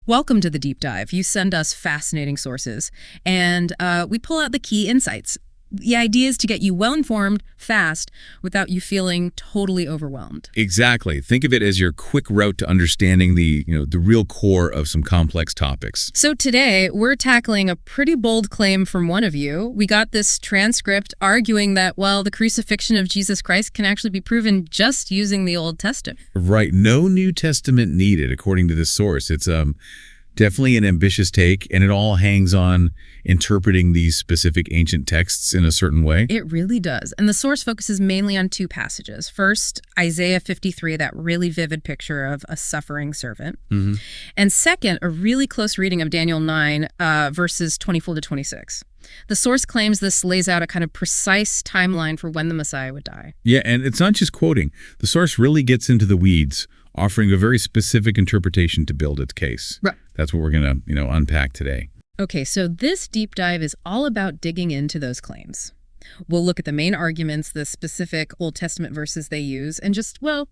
Welcome to the deep dive. You send us fascinating sources, and we pull out the key insights. The idea is to get you well-informed, fast, without you feeling totally overwhelmed. Exactly. Think of it as your quick route to understanding the real core of some complex topics. So today, we're tackling a pretty bold claim from one of you. We got this transcript arguing that, well, the crucifixion of Jesus Christ can actually be proven just using the Old Testament. Right. No New Testament needed, according to this source. It's definitely an ambitious take, and it all hangs on interpreting these specific ancient texts in a certain way. It really does. And the source focuses mainly on two passages. First, Isaiah 53, that really vivid picture of a suffering servant. Mm-hmm. And second, a really close reading of Daniel 9, verses 24 to 26. The source claims this lays out a kind of precise timeline for when the Messiah would die. Yeah, and it's not just quoting. The source really gets into the weeds, offering a very specific interpretation to build its case. Right. That's what we're going to, unpack today. Okay, so this deep dive is all about digging into those claims. We'll look at the main arguments, the specific Old Testament verses they use, and just, well,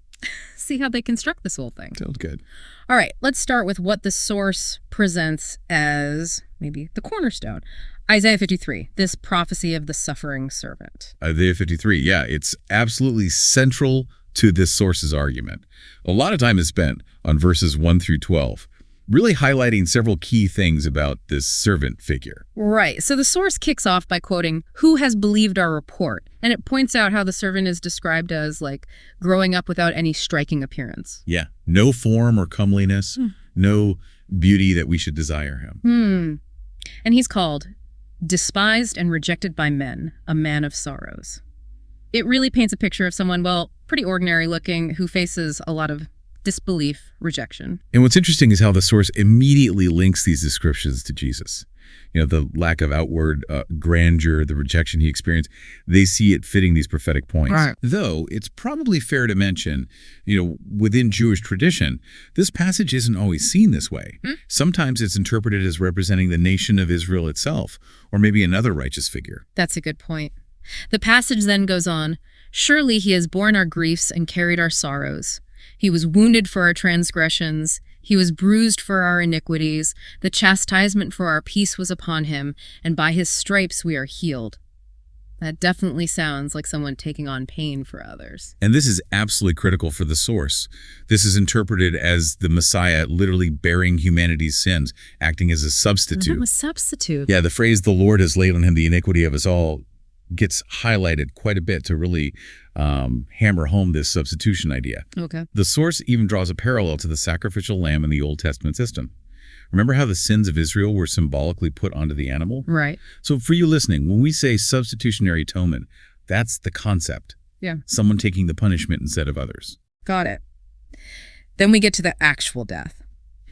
see how they construct this whole thing. Sounds good. All right, let's start with what the source presents as maybe the cornerstone. Isaiah 53, this prophecy of the suffering servant. Isaiah 53, yeah, it's absolutely central to this source's argument. A lot of time is spent on verses 1 through 12, really highlighting several key things about this servant figure. Right. So the source kicks off by quoting, "Who has believed our report?" And it points out how the servant is described as, like, growing up without any striking appearance. Yeah. No form or comeliness, no beauty that we should desire him. And he's called despised and rejected by men, a man of sorrows. It really paints a picture of someone, well, pretty ordinary looking, who faces a lot of disbelief, rejection. And what's interesting is how the source immediately links these descriptions to Jesus. The lack of outward grandeur, the rejection he experienced, they see it fitting these prophetic points. Right. Though it's probably fair to mention, within Jewish tradition, this passage isn't always seen this way. Sometimes it's interpreted as representing the nation of Israel itself, or maybe another righteous figure. That's a good point. The passage then goes on, "Surely he has borne our griefs and carried our sorrows. He was wounded for our transgressions. He was bruised for our iniquities. The chastisement for our peace was upon him, and by his stripes we are healed." That definitely sounds like someone taking on pain for others. And this is absolutely critical for the source. This is interpreted as the Messiah literally bearing humanity's sins, acting as a substitute. A substitute. Yeah, the phrase, "the Lord has laid on him the iniquity of us all," gets highlighted quite a bit to really hammer home this substitution idea. Okay. The source even draws a parallel to the sacrificial lamb in the Old Testament system. Remember how the sins of Israel were symbolically put onto the animal? Right. So for you listening, when we say substitutionary atonement, that's the concept. Yeah. Someone taking the punishment instead of others. Got it. Then we get to the actual death.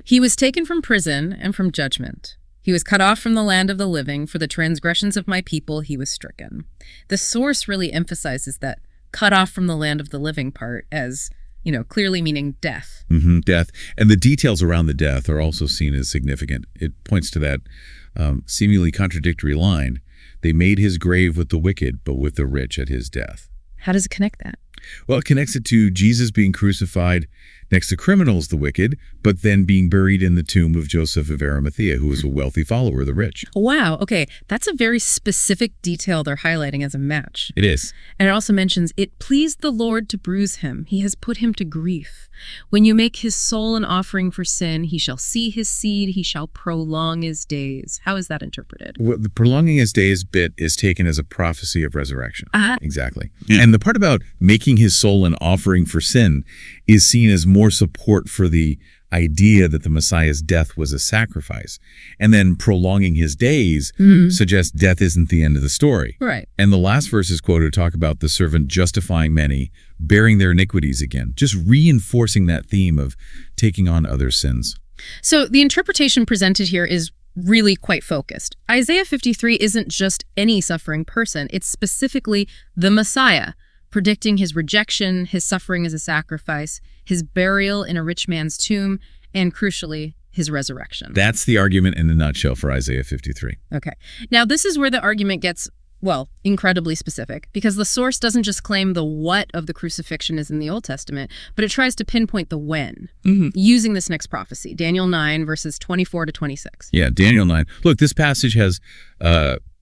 He was taken from prison and from judgment. He was cut off from the land of the living. For the transgressions of my people, he was stricken. The source really emphasizes that cut off from the land of the living part as, clearly meaning death. Death. And the details around the death are also seen as significant. It points to that seemingly contradictory line, "They made his grave with the wicked, but with the rich at his death." How does it connect that? Well, it connects it to Jesus being crucified next to criminals, the wicked, but then being buried in the tomb of Joseph of Arimathea, who was a wealthy follower of the rich. Wow, okay. That's a very specific detail they're highlighting as a match. It is. And it also mentions, "It pleased the Lord to bruise him. He has put him to grief. When you make his soul an offering for sin, he shall see his seed, he shall prolong his days." How is that interpreted? Well, the prolonging his days bit is taken as a prophecy of resurrection. Exactly. Yeah. And the part about making his soul an offering for sin is seen as more support for the idea that the Messiah's death was a sacrifice. And then prolonging his days suggests death isn't the end of the story. Right. And the last verses quoted talk about the servant justifying many, bearing their iniquities again, just reinforcing that theme of taking on other sins. So the interpretation presented here is really quite focused. Isaiah 53 isn't just any suffering person. It's specifically the Messiah, predicting his rejection, his suffering as a sacrifice, his burial in a rich man's tomb, and crucially, his resurrection. That's the argument in a nutshell for Isaiah 53. Okay. Now, this is where the argument gets well, incredibly specific, because the source doesn't just claim the what of the crucifixion is in the Old Testament, but it tries to pinpoint the when, using this next prophecy, Daniel 9, verses 24 to 26. Yeah, Daniel 9. Look, this passage has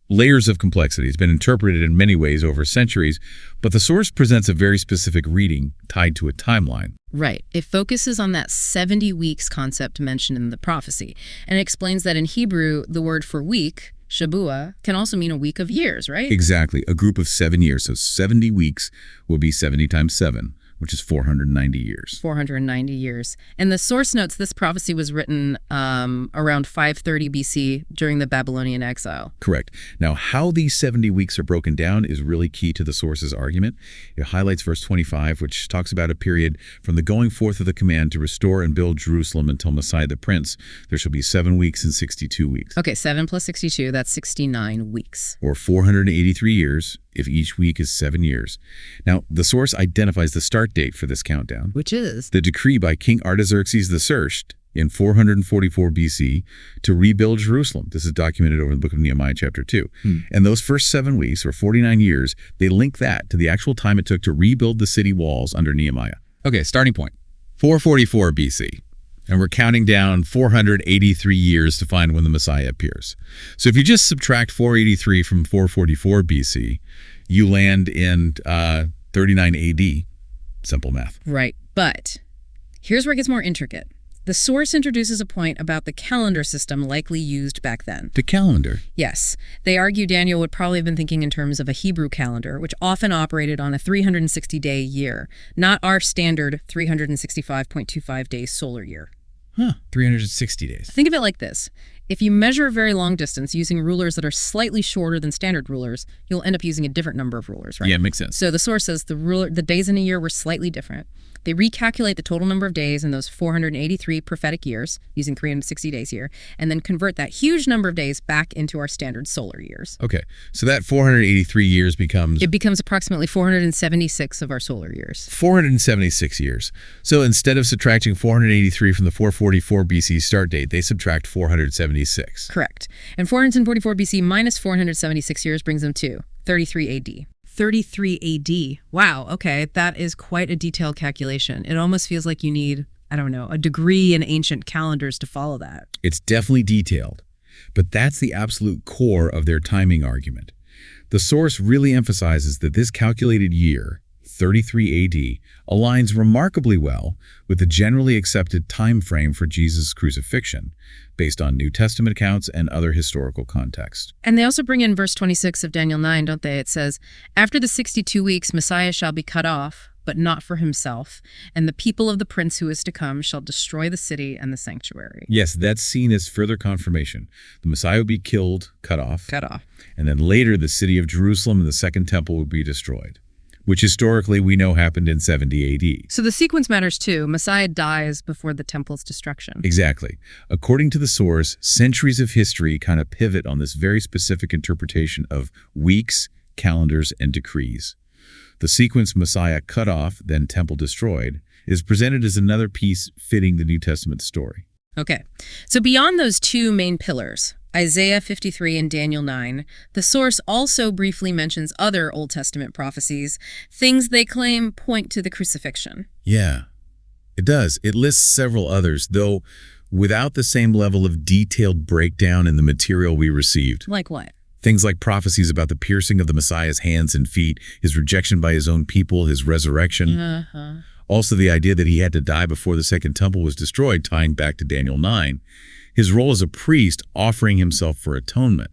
layers of complexity. It's been interpreted in many ways over centuries, but the source presents a very specific reading tied to a timeline. Right. It focuses on that 70 weeks concept mentioned in the prophecy, and it explains that in Hebrew, the word for week, Shabua, can also mean a week of years, right? Exactly. A group of 7 years. So 70 weeks will be 70 times 7, which is 490 years. 490 years. And the source notes this prophecy was written around 530 BC during the Babylonian exile. Correct. Now, how these 70 weeks are broken down is really key to the source's argument. It highlights verse 25, which talks about a period from the going forth of the command to restore and build Jerusalem until Messiah the Prince. There shall be 7 weeks and 62 weeks. Okay, 7 plus 62, that's 69 weeks. Or 483 years, if each week is 7 years. Now, the source identifies the start date for this countdown, Which is? the decree by King Artaxerxes I in 444 BC to rebuild Jerusalem. This is documented over in the book of Nehemiah chapter 2. And those first 7 weeks, or 49 years, they link that to the actual time it took to rebuild the city walls under Nehemiah. Okay, starting point, 444 BC. And we're counting down 483 years to find when the Messiah appears. So if you just subtract 483 from 444 BC, you land in 39 AD. Simple math. Right. But here's where it gets more intricate. The source introduces a point about the calendar system likely used back then. The calendar. Yes. They argue Daniel would probably have been thinking in terms of a Hebrew calendar, which often operated on a 360-day year, not our standard 365.25-day solar year. 360 days. Think of it like this. If you measure a very long distance using rulers that are slightly shorter than standard rulers, you'll end up using a different number of rulers, right? Yeah, makes sense. So the source says the days in a year were slightly different. They recalculate the total number of days in those 483 prophetic years, using 360 days here, and then convert that huge number of days back into our standard solar years. Okay, so that 483 years becomes... It becomes approximately 476 of our solar years. 476 years. So instead of subtracting 483 from the 444 BC start date, they subtract 476. Correct. And 444 BC minus 476 years brings them to 33 AD. 33 AD. Wow, okay, that is quite a detailed calculation. It almost feels like you need, I don't know, a degree in ancient calendars to follow that. It's definitely detailed, but that's the absolute core of their timing argument. The source really emphasizes that this calculated year, 33 AD, aligns remarkably well with the generally accepted time frame for Jesus' crucifixion, based on New Testament accounts and other historical context. And they also bring in verse 26 of Daniel 9, don't they? It says, "After the 62 weeks, Messiah shall be cut off, but not for himself, and the people of the prince who is to come shall destroy the city and the sanctuary." Yes, that's seen as further confirmation. The Messiah will be killed, cut off, and then later the city of Jerusalem and the second temple will be destroyed, which historically we know happened in 70 AD. So the sequence matters too. Messiah dies before the temple's destruction. Exactly. According to the source, centuries of history kind of pivot on this very specific interpretation of weeks, calendars, and decrees. The sequence Messiah cut off, then temple destroyed, is presented as another piece fitting the New Testament story. Okay, so beyond those two main pillars, Isaiah 53 and Daniel 9, the source also briefly mentions other Old Testament prophecies, things they claim point to the crucifixion. Yeah, it does. It lists several others, though without the same level of detailed breakdown in the material we received. Like what? Things like prophecies about the piercing of the Messiah's hands and feet, his rejection by his own people, his resurrection. Also the idea that he had to die before the second temple was destroyed, tying back to Daniel 9. His role as a priest offering himself for atonement.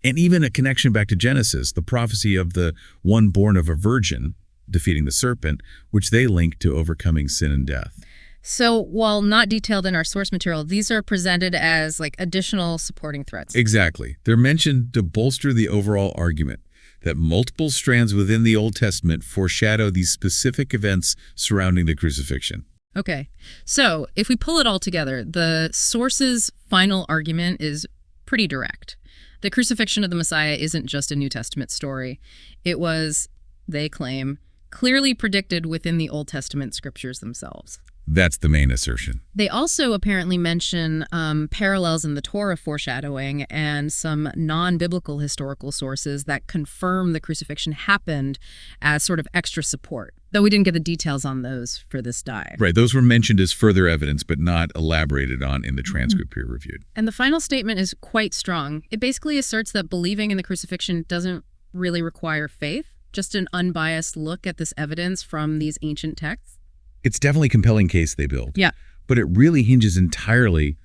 And even a connection back to Genesis, the prophecy of the one born of a virgin defeating the serpent, which they link to overcoming sin and death. So while not detailed in our source material, these are presented as like additional supporting threads. Exactly. They're mentioned to bolster the overall argument that multiple strands within the Old Testament foreshadow these specific events surrounding the crucifixion. Okay, so if we pull it all together, the source's final argument is pretty direct. The crucifixion of the Messiah isn't just a New Testament story. It was, they claim, clearly predicted within the Old Testament scriptures themselves. That's the main assertion. They also apparently mention parallels in the Torah foreshadowing and some non-biblical historical sources that confirm the crucifixion happened as sort of extra support, though we didn't get the details on those for this dive. Right, those were mentioned as further evidence, but not elaborated on in the transcript peer-reviewed. And the final statement is quite strong. It basically asserts that believing in the crucifixion doesn't really require faith, just an unbiased look at this evidence from these ancient texts. It's definitely a compelling case they build. Yeah. But it really hinges entirely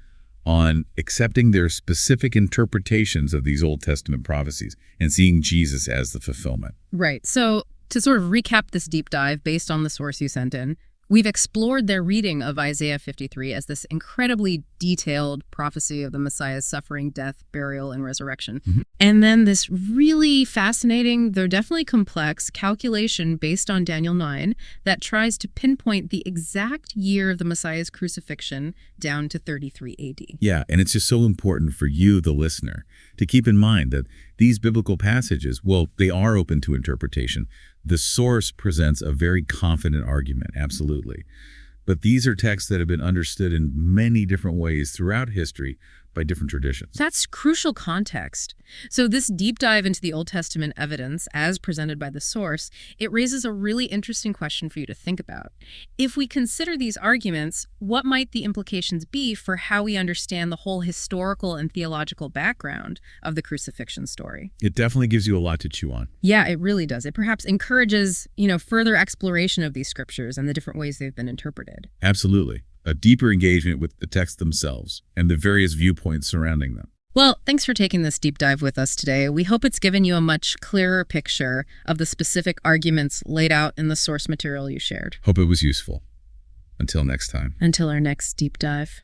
on accepting their specific interpretations of these Old Testament prophecies and seeing Jesus as the fulfillment. Right. So to sort of recap this deep dive based on the source you sent in, we've explored their reading of Isaiah 53 as this incredibly detailed prophecy of the Messiah's suffering, death, burial, and resurrection. And then this really fascinating, though definitely complex, calculation based on Daniel 9 that tries to pinpoint the exact year of the Messiah's crucifixion down to 33 AD. Yeah, and it's just so important for you, the listener, to keep in mind that these biblical passages, well, they are open to interpretation. The source presents a very confident argument, absolutely. But these are texts that have been understood in many different ways throughout history by different traditions. That's crucial context. So this deep dive into the Old Testament evidence, as presented by the source, it raises a really interesting question for you to think about. If we consider these arguments, what might the implications be for how we understand the whole historical and theological background of the crucifixion story? It definitely gives you a lot to chew on. Yeah, it really does. It perhaps encourages, further exploration of these scriptures and the different ways they've been interpreted. Absolutely. A deeper engagement with the texts themselves and the various viewpoints surrounding them. Well, thanks for taking this deep dive with us today. We hope it's given you a much clearer picture of the specific arguments laid out in the source material you shared. Hope it was useful. Until next time. Until our next deep dive.